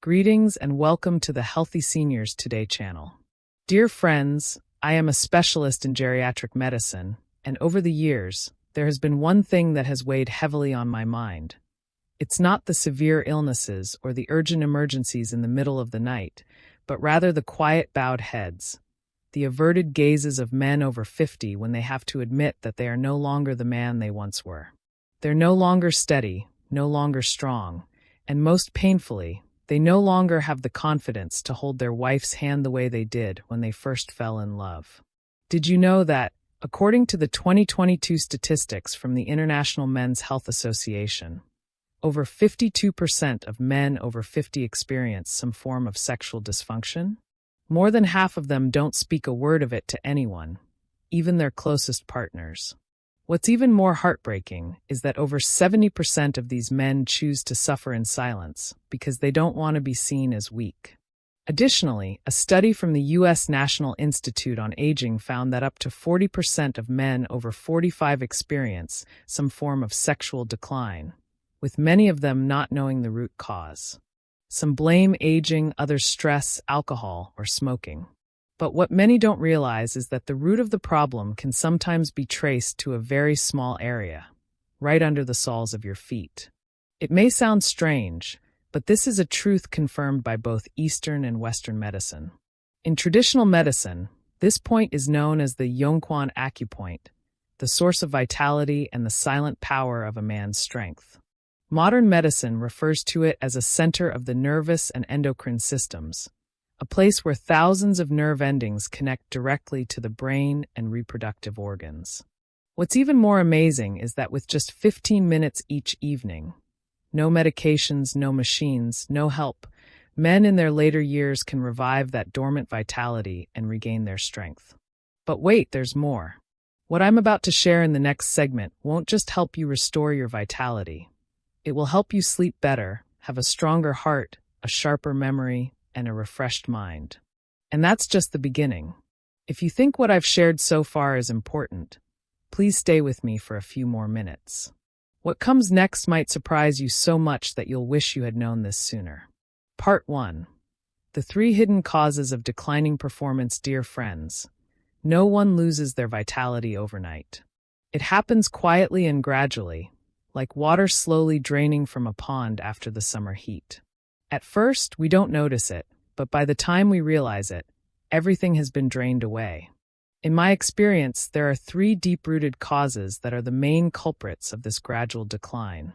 Greetings and welcome to the Healthy Seniors Today channel. Dear friends, I am a specialist in geriatric medicine, and over the years, there has been one thing that has weighed heavily on my mind. It's not the severe illnesses or the urgent emergencies in the middle of the night, but rather the quiet bowed heads, the averted gazes of men over 50 when they have to admit that they are no longer the man they once were. They're no longer steady, no longer strong, and most painfully, they no longer have the confidence to hold their wife's hand the way they did when they first fell in love. Did you know that, according to the 2022 statistics from the International Men's Health Association, over 52% of men over 50 experience some form of sexual dysfunction? More than half of them don't speak a word of it to anyone, even their closest partners. What's even more heartbreaking is that over 70% of these men choose to suffer in silence because they don't want to be seen as weak. Additionally, a study from the U.S. National Institute on Aging found that up to 40% of men over 45 experience some form of sexual decline, with many of them not knowing the root cause. Some blame aging, others stress, alcohol, or smoking. But what many don't realize is that the root of the problem can sometimes be traced to a very small area, right under the soles of your feet. It may sound strange, but this is a truth confirmed by both Eastern and Western medicine. In traditional medicine, this point is known as the Yongquan acupoint, the source of vitality and the silent power of a man's strength. Modern medicine refers to it as a center of the nervous and endocrine systems, a place where thousands of nerve endings connect directly to the brain and reproductive organs. What's even more amazing is that with just 15 minutes each evening, no medications, no machines, no help, men in their later years can revive that dormant vitality and regain their strength. But wait, there's more. What I'm about to share in the next segment won't just help you restore your vitality. It will help you sleep better, have a stronger heart, a sharper memory, and a refreshed mind. And that's just the beginning. If you think what I've shared so far is important, please stay with me for a few more minutes. What comes next might surprise you so much that you'll wish you had known this sooner. Part 1. The 3 hidden causes of declining performance. Dear friends, no one loses their vitality overnight. It happens quietly and gradually, like water slowly draining from a pond after the summer heat. At first, we don't notice it, but by the time we realize it, everything has been drained away. In my experience, there are 3 deep-rooted causes that are the main culprits of this gradual decline.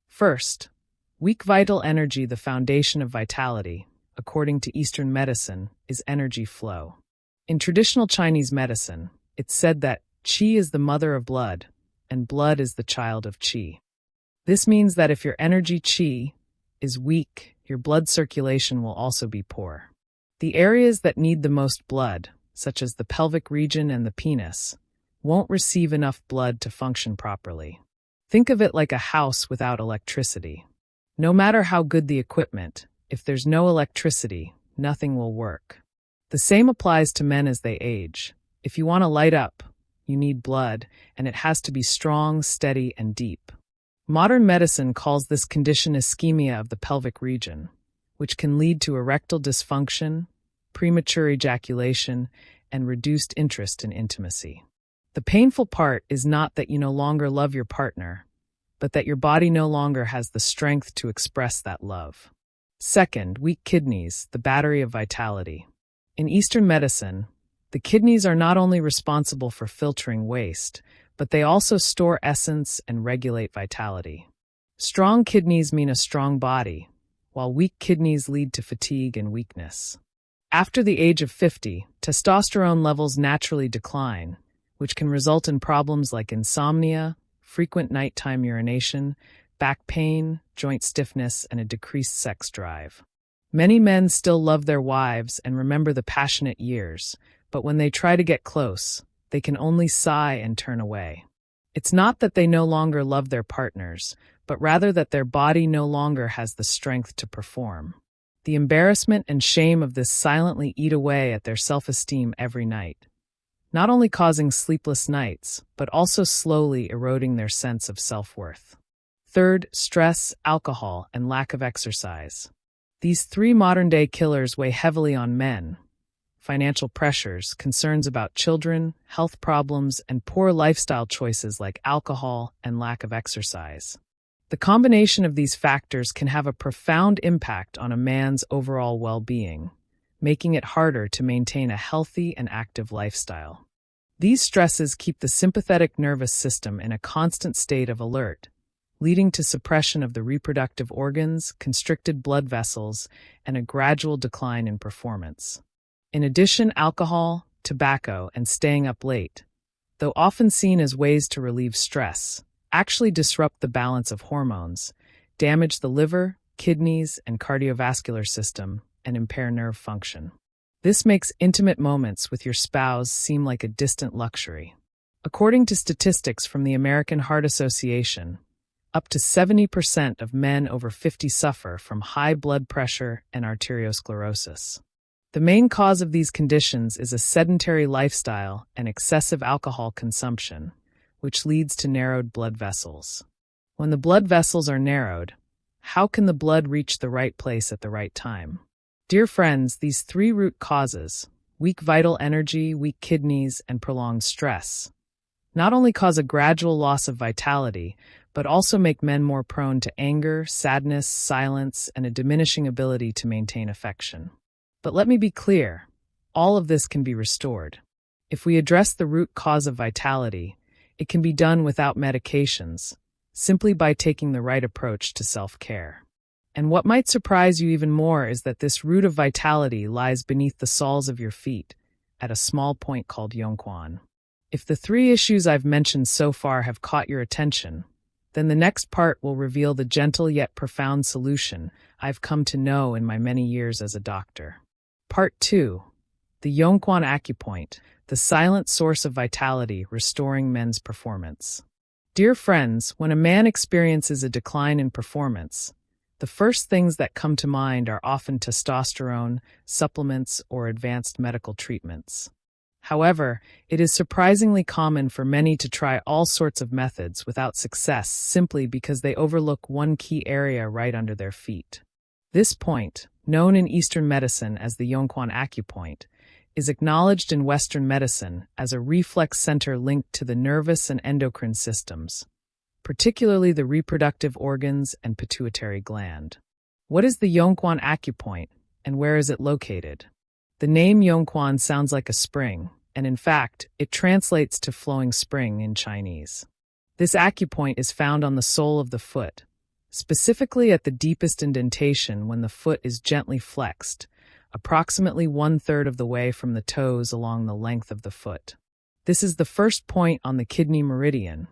First, weak vital energy. The foundation of vitality, according to Eastern medicine, is energy flow. In traditional Chinese medicine, it's said that qi is the mother of blood, and blood is the child of qi. This means that if your energy qi is weak, your blood circulation will also be poor. The areas that need the most blood, such as the pelvic region and the penis, won't receive enough blood to function properly. Think of it like a house without electricity. No matter how good the equipment, if there's no electricity, nothing will work. The same applies to men as they age. If you want to light up, you need blood, and it has to be strong, steady, and deep. Modern medicine calls this condition ischemia of the pelvic region, which can lead to erectile dysfunction, premature ejaculation, and reduced interest in intimacy. The painful part is not that you no longer love your partner, but that your body no longer has the strength to express that love. Second, weak kidneys, the battery of vitality. In Eastern medicine, the kidneys are not only responsible for filtering waste, but they also store essence and regulate vitality. Strong kidneys mean a strong body, while weak kidneys lead to fatigue and weakness. After the age of 50, testosterone levels naturally decline, which can result in problems like insomnia, frequent nighttime urination, back pain, joint stiffness, and a decreased sex drive. Many men still love their wives and remember the passionate years, but when they try to get close, they can only sigh and turn away. It's not that they no longer love their partners, but rather that their body no longer has the strength to perform. The embarrassment and shame of this silently eat away at their self-esteem every night, not only causing sleepless nights, but also slowly eroding their sense of self-worth. Third, stress, alcohol, and lack of exercise. These three modern-day killers weigh heavily on men: financial pressures, concerns about children, health problems, and poor lifestyle choices like alcohol and lack of exercise. The combination of these factors can have a profound impact on a man's overall well-being, making it harder to maintain a healthy and active lifestyle. These stresses keep the sympathetic nervous system in a constant state of alert, leading to suppression of the reproductive organs, constricted blood vessels, and a gradual decline in performance. In addition, alcohol, tobacco, and staying up late, though often seen as ways to relieve stress, actually disrupt the balance of hormones, damage the liver, kidneys, and cardiovascular system, and impair nerve function. This makes intimate moments with your spouse seem like a distant luxury. According to statistics from the American Heart Association, up to 70% of men over 50 suffer from high blood pressure and arteriosclerosis. The main cause of these conditions is a sedentary lifestyle and excessive alcohol consumption, which leads to narrowed blood vessels. When the blood vessels are narrowed, how can the blood reach the right place at the right time? Dear friends, these three root causes, weak vital energy, weak kidneys, and prolonged stress, not only cause a gradual loss of vitality, but also make men more prone to anger, sadness, silence, and a diminishing ability to maintain affection. But let me be clear, all of this can be restored. If we address the root cause of vitality, it can be done without medications, simply by taking the right approach to self-care. And what might surprise you even more is that this root of vitality lies beneath the soles of your feet, at a small point called yongquan. If the three issues I've mentioned so far have caught your attention, then the next part will reveal the gentle yet profound solution I've come to know in my many years as a doctor. Part 2. The yongquan acupoint, the silent source of vitality restoring men's performance. Dear friends, when a man experiences a decline in performance, the first things that come to mind are often testosterone, supplements, or advanced medical treatments. However, it is surprisingly common for many to try all sorts of methods without success simply because they overlook one key area right under their feet. This point, known in Eastern medicine as the yongquan acupoint, is acknowledged in Western medicine as a reflex center linked to the nervous and endocrine systems, particularly the reproductive organs and pituitary gland. What is the yongquan acupoint, and where is it located? The name yongquan sounds like a spring, and in fact, it translates to flowing spring in Chinese. This acupoint is found on the sole of the foot, specifically at the deepest indentation when the foot is gently flexed, approximately 1/3 of the way from the toes along the length of the foot. This is the first point on the kidney meridian,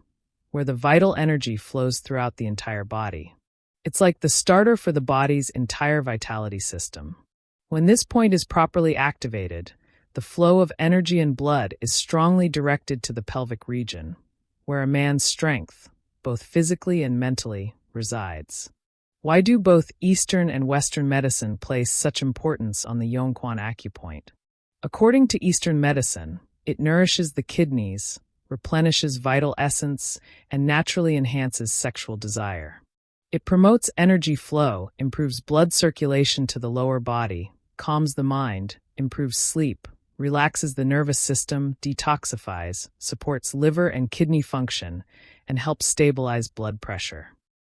where the vital energy flows throughout the entire body. It's like the starter for the body's entire vitality system. When this point is properly activated, the flow of energy and blood is strongly directed to the pelvic region, where a man's strength, both physically and mentally, resides. Why do both Eastern and Western medicine place such importance on the yongquan acupoint? According to Eastern medicine, it nourishes the kidneys, replenishes vital essence, and naturally enhances sexual desire. It promotes energy flow, improves blood circulation to the lower body, calms the mind, improves sleep, relaxes the nervous system, detoxifies, supports liver and kidney function, and helps stabilize blood pressure.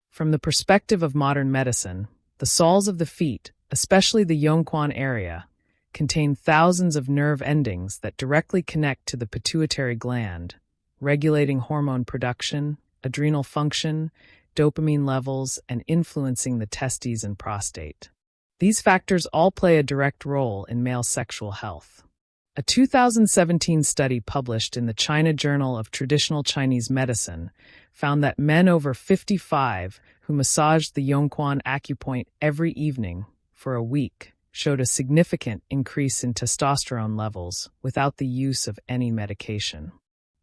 From the perspective of modern medicine, the soles of the feet, especially the yongquan area, contain thousands of nerve endings that directly connect to the pituitary gland, regulating hormone production, adrenal function, dopamine levels, and influencing the testes and prostate. These factors all play a direct role in male sexual health. A 2017 study published in the China Journal of Traditional Chinese Medicine found that men over 55 who massaged the yongquan acupoint every evening for a week showed a significant increase in testosterone levels without the use of any medication.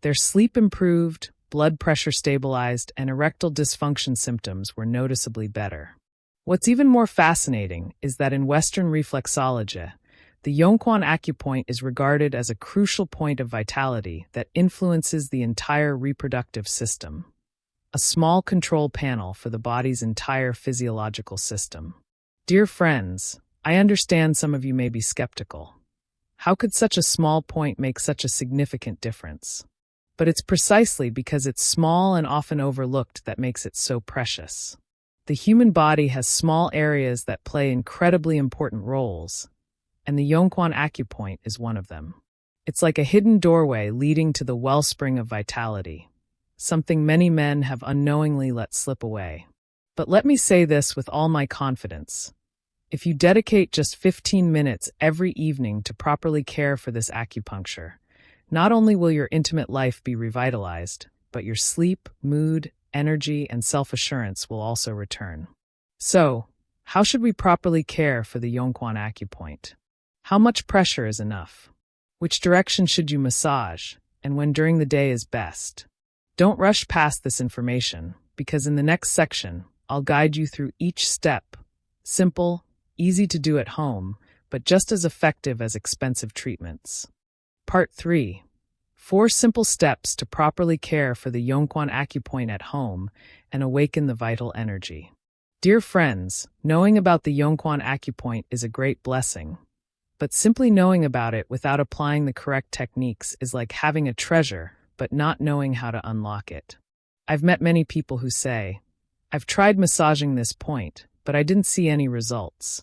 Their sleep improved, blood pressure stabilized, and erectile dysfunction symptoms were noticeably better. What's even more fascinating is that in Western reflexology, the yongquan acupoint is regarded as a crucial point of vitality that influences the entire reproductive system, a small control panel for the body's entire physiological system. Dear friends, I understand some of you may be skeptical. How could such a small point make such a significant difference? But it's precisely because it's small and often overlooked that makes it so precious. The human body has small areas that play incredibly important roles, and the Yongquan acupoint is one of them. It's like a hidden doorway leading to the wellspring of vitality, something many men have unknowingly let slip away. But let me say this with all my confidence. If you dedicate just 15 minutes every evening to properly care for this acupuncture, not only will your intimate life be revitalized, but your sleep, mood, energy, and self-assurance will also return. So, how should we properly care for the Yongquan acupoint? How much pressure is enough? Which direction should you massage, and when during the day is best? Don't rush past this information, because in the next section, I'll guide you through each step. Simple, easy to do at home, but just as effective as expensive treatments. Part 3. 4 simple steps to properly care for the Yongquan acupoint at home and awaken the vital energy. Dear friends, knowing about the Yongquan acupoint is a great blessing. But simply knowing about it without applying the correct techniques is like having a treasure, but not knowing how to unlock it. I've met many people who say, "I've tried massaging this point, but I didn't see any results."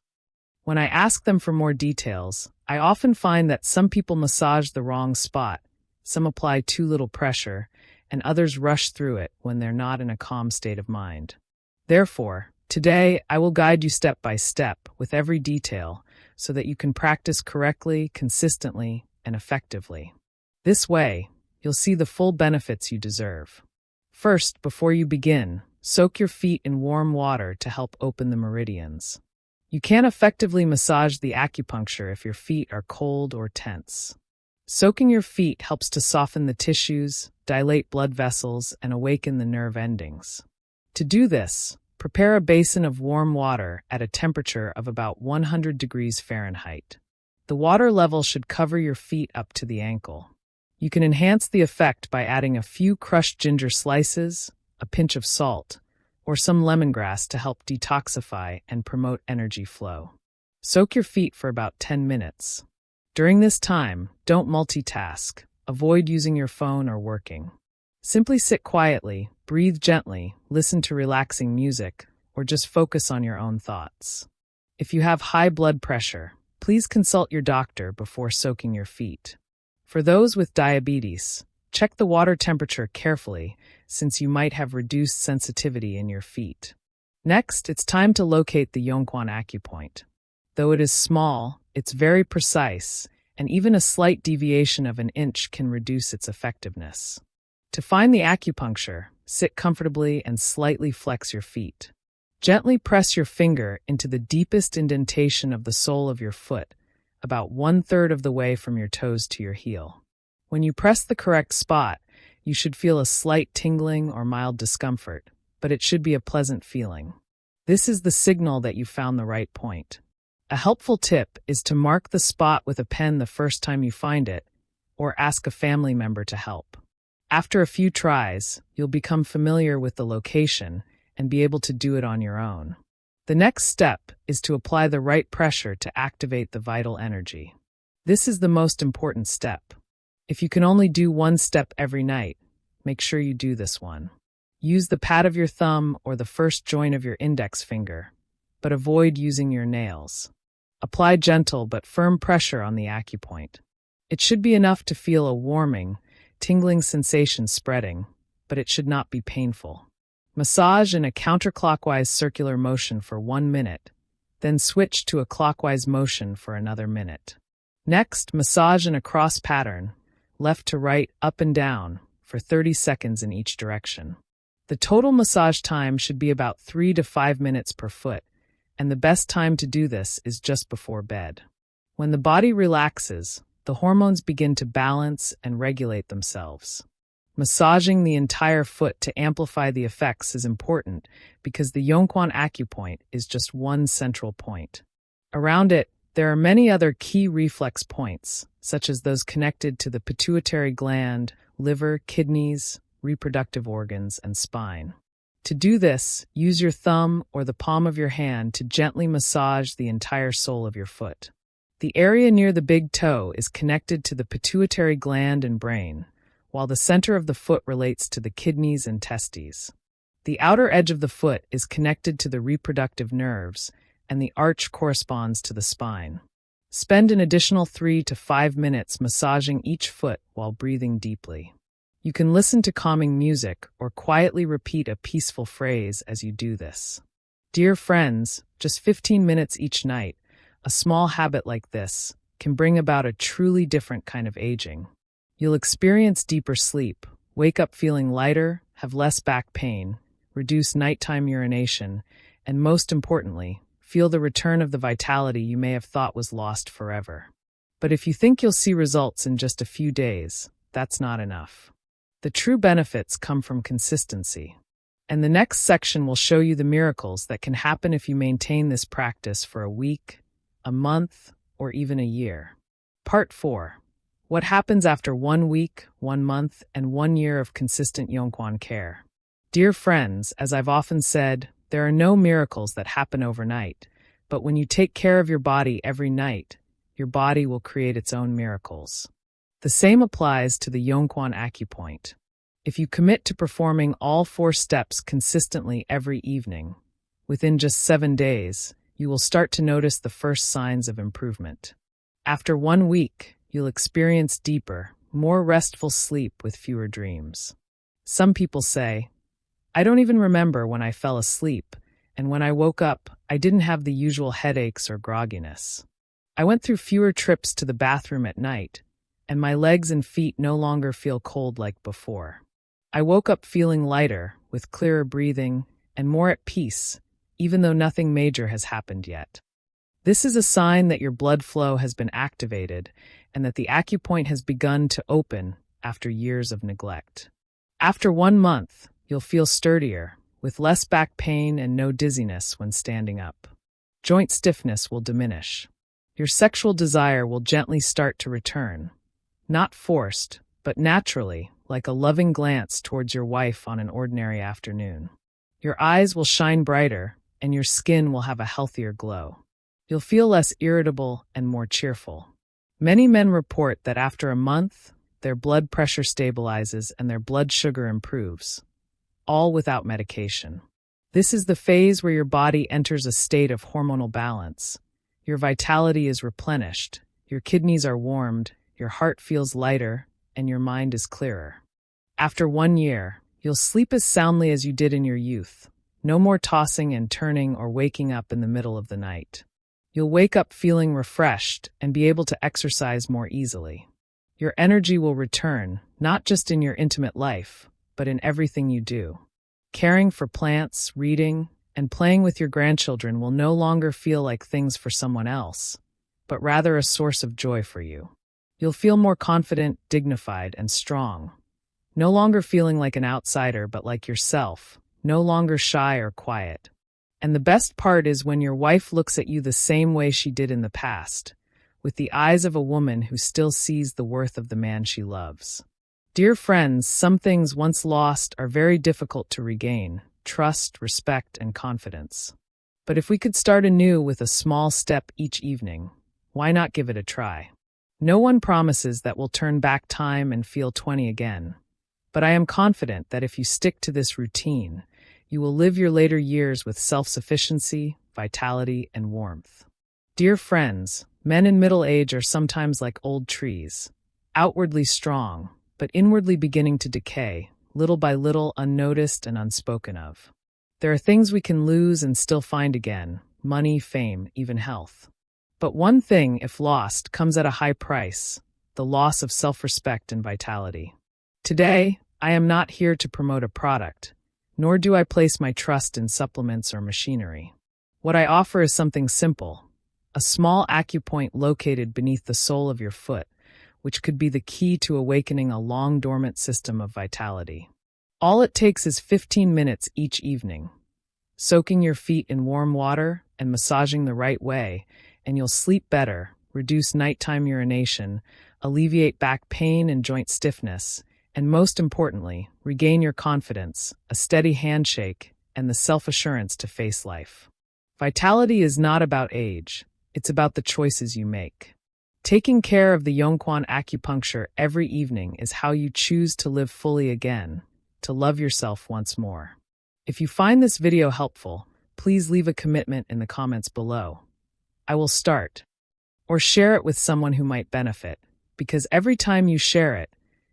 When I ask them for more details, I often find that some people massage the wrong spot, some apply too little pressure, and others rush through it when they're not in a calm state of mind. Therefore, today I will guide you step by step with every detail so that you can practice correctly, consistently, and effectively. This way, you'll see the full benefits you deserve. First, before you begin, soak your feet in warm water to help open the meridians. You can't effectively massage the acupuncture if your feet are cold or tense. Soaking your feet helps to soften the tissues, dilate blood vessels, and awaken the nerve endings. To do this, prepare a basin of warm water at a temperature of about 100 degrees Fahrenheit. The water level should cover your feet up to the ankle. You can enhance the effect by adding a few crushed ginger slices, a pinch of salt, or some lemongrass to help detoxify and promote energy flow. Soak your feet for about 10 minutes. During this time, don't multitask. Avoid using your phone or working. Simply sit quietly, breathe gently, listen to relaxing music, or just focus on your own thoughts. If you have high blood pressure, please consult your doctor before soaking your feet. For those with diabetes, check the water temperature carefully, since you might have reduced sensitivity in your feet. Next, it's time to locate the Yongquan acupoint. Though it is small, it's very precise, and even a slight deviation of an inch can reduce its effectiveness. To find the acupuncture, sit comfortably and slightly flex your feet. Gently press your finger into the deepest indentation of the sole of your foot, about 1/3 of the way from your toes to your heel. When you press the correct spot, you should feel a slight tingling or mild discomfort, but it should be a pleasant feeling. This is the signal that you found the right point. A helpful tip is to mark the spot with a pen the first time you find it, or ask a family member to help. After a few tries, you'll become familiar with the location and be able to do it on your own. The next step is to apply the right pressure to activate the vital energy. This is the most important step. If you can only do one step every night, make sure you do this one. Use the pad of your thumb or the first joint of your index finger, but avoid using your nails. Apply gentle but firm pressure on the acupoint. It should be enough to feel a warming, tingling sensation spreading, but it should not be painful. Massage in a counterclockwise circular motion for 1 minute, then switch to a clockwise motion for another minute. Next, massage in a cross pattern, left to right, up and down, for 30 seconds in each direction. The total massage time should be about 3 to 5 minutes per foot, and the best time to do this is just before bed. When the body relaxes, the hormones begin to balance and regulate themselves. Massaging the entire foot to amplify the effects is important because the Yongquan acupoint is just one central point. Around it, there are many other key reflex points, such as those connected to the pituitary gland, liver, kidneys, reproductive organs, and spine. To do this, use your thumb or the palm of your hand to gently massage the entire sole of your foot. The area near the big toe is connected to the pituitary gland and brain, while the center of the foot relates to the kidneys and testes. The outer edge of the foot is connected to the reproductive nerves, and the arch corresponds to the spine. Spend an additional 3 to 5 minutes massaging each foot while breathing deeply. You can listen to calming music or quietly repeat a peaceful phrase as you do this. Dear friends, just 15 minutes each night, a small habit like this, can bring about a truly different kind of aging. You'll experience deeper sleep, wake up feeling lighter, have less back pain, reduce nighttime urination, and most importantly, feel the return of the vitality you may have thought was lost forever. But if you think you'll see results in just a few days, that's not enough. The true benefits come from consistency. And the next section will show you the miracles that can happen if you maintain this practice for a week, a month, or even a year. Part 4. What happens after 1 week, 1 month, and 1 year of consistent Yongquan care? Dear friends, as I've often said, there are no miracles that happen overnight, but when you take care of your body every night, your body will create its own miracles. The same applies to the Yongquan acupoint. If you commit to performing all 4 steps consistently every evening, within just 7 days, you will start to notice the first signs of improvement. After 1 week, you'll experience deeper, more restful sleep with fewer dreams. Some people say, I don't even remember when I fell asleep, and when I woke up, I didn't have the usual headaches or grogginess. I went through fewer trips to the bathroom at night, and my legs and feet no longer feel cold like before. I woke up feeling lighter, with clearer breathing, and more at peace, even though nothing major has happened yet. This is a sign that your blood flow has been activated and that the acupoint has begun to open after years of neglect. After 1 month, you'll feel sturdier, with less back pain and no dizziness when standing up. Joint stiffness will diminish. Your sexual desire will gently start to return, not forced, but naturally, like a loving glance towards your wife on an ordinary afternoon. Your eyes will shine brighter, and your skin will have a healthier glow. You'll feel less irritable and more cheerful. Many men report that after a month, their blood pressure stabilizes and their blood sugar improves, all without medication. This is the phase where your body enters a state of hormonal balance. Your vitality is replenished, your kidneys are warmed, your heart feels lighter, and your mind is clearer. After 1 year, you'll sleep as soundly as you did in your youth. No more tossing and turning or waking up in the middle of the night. You'll wake up feeling refreshed and be able to exercise more easily. Your energy will return, not just in your intimate life, but in everything you do. Caring for plants, reading, and playing with your grandchildren will no longer feel like things for someone else, but rather a source of joy for you. You'll feel more confident, dignified, and strong. No longer feeling like an outsider, but like yourself. No longer shy or quiet. And the best part is when your wife looks at you the same way she did in the past, with the eyes of a woman who still sees the worth of the man she loves. Dear friends, some things once lost are very difficult to regain: trust, respect, and confidence. But if we could start anew with a small step each evening, why not give it a try? No one promises that we'll turn back time and feel 20 again. But I am confident that if you stick to this routine, you will live your later years with self-sufficiency, vitality, and warmth. Dear friends, men in middle age are sometimes like old trees, outwardly strong, but inwardly beginning to decay, little by little, unnoticed and unspoken of. There are things we can lose and still find again: money, fame, even health. But one thing, if lost, comes at a high price: the loss of self-respect and vitality. Today, I am not here to promote a product, nor do I place my trust in supplements or machinery. What I offer is something simple: a small acupoint located beneath the sole of your foot, which could be the key to awakening a long-dormant system of vitality. All it takes is 15 minutes each evening, soaking your feet in warm water and massaging the right way, and you'll sleep better, reduce nighttime urination, alleviate back pain and joint stiffness, and most importantly, regain your confidence, a steady handshake, and the self-assurance to face life. Vitality is not about age, it's about the choices you make. Taking care of the Yongquan acupuncture every evening is how you choose to live fully again, to love yourself once more. If you find this video helpful, please leave a commitment in the comments below. I will start, or share it with someone who might benefit, because every time you share it,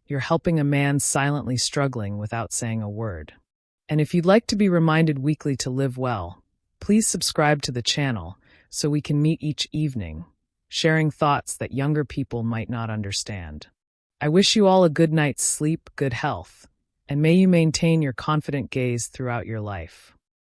you're helping a man silently struggling without saying a word. And if you'd like to be reminded weekly to live well, please subscribe to the channel so we can meet each evening, sharing thoughts that younger people might not understand. I wish you all a good night's sleep, good health, and may you maintain your confident gaze throughout your life.